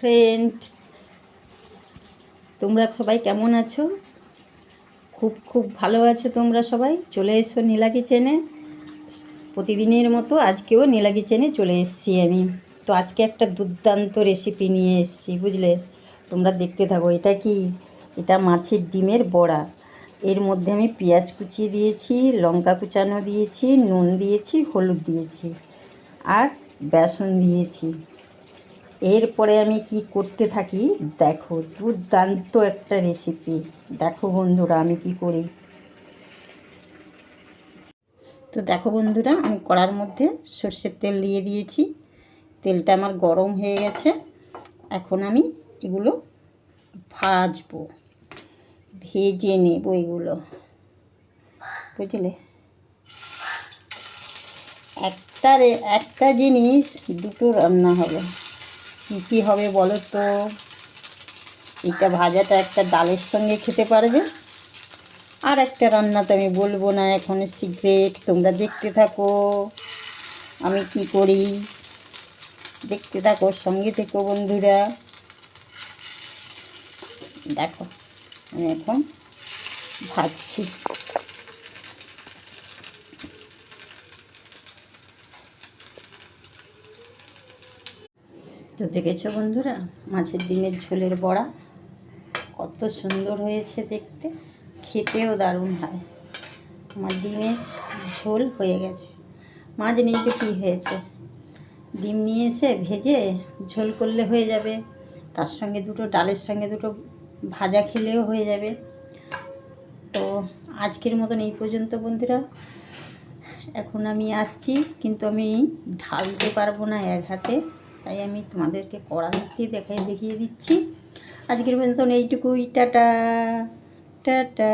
Friend, তোমরা সবাই কেমন আছো? খুব খুব ভালো আছো তোমরা সবাই? চলে এসো নীলা কিচেনে। প্রতিদিনের মতো আজকেও নীলা কিচেনে চলে এসেছি আমি। তো আজকে একটা দুর্দান্ত রেসিপি নিয়ে এসেছি, বুঝলে? তোমরা দেখতে থাকো। এটা কি? এটা মাছের ডিমের বড়া। এর মধ্যে আমি পেঁয়াজ কুচিয়ে দিয়েছি, লঙ্কা কুচানো দিয়েছি, নুন দিয়েছি, হলুদ দিয়েছি আর বেসন দিয়েছি। এরপরে আমি কি করতে থাকি দেখো, দুর্দান্ত একটা রেসিপি। দেখো বন্ধুরা আমি কি করি। তো দেখো বন্ধুরা, আমি কড়ার মধ্যে সর্ষের তেল দিয়ে দিয়েছি। তেলটা আমার গরম হয়ে গেছে। এখন আমি এগুলো ভাজবো, ভেজে নেব এগুলো, বুঝলে? একটা জিনিস দুটো রান্না হবে। কী হবে বলো তো? এটা ভাজাটা একটা ডালের সঙ্গে খেতে পারবে, আর একটা রান্না তো আমি বলবো না, এখন সিক্রেট। তোমরা দেখতে থাকো আমি কি করি, দেখতে থাকো, সঙ্গে থেকো বন্ধুরা। দেখো আমি এখন ভাজছি। তো দেখেছো বন্ধুরা, মাছের ডিমের ঝোলের বড়া কত সুন্দর হয়েছে দেখতে, খেতেও দারুণ হয়। আমার ডিমের ঝোল হয়ে গেছে। মাছ নেই তো কী হয়েছে, ডিম নিয়ে এসে ভেজে ঝোল করলে হয়ে যাবে। তার সঙ্গে দুটো ডালের সঙ্গে দুটো ভাজা খেলেও হয়ে যাবে। তো আজকের মতন এই পর্যন্ত বন্ধুরা। এখন আমি আসছি, কিন্তু আমি ঢালতে পারবো না এক হাতে, তাই আমি তোমাদেরকে কড়া দিয়ে দেখিয়ে দিচ্ছি। আজকের মতন এইটুকুই। Tata tata.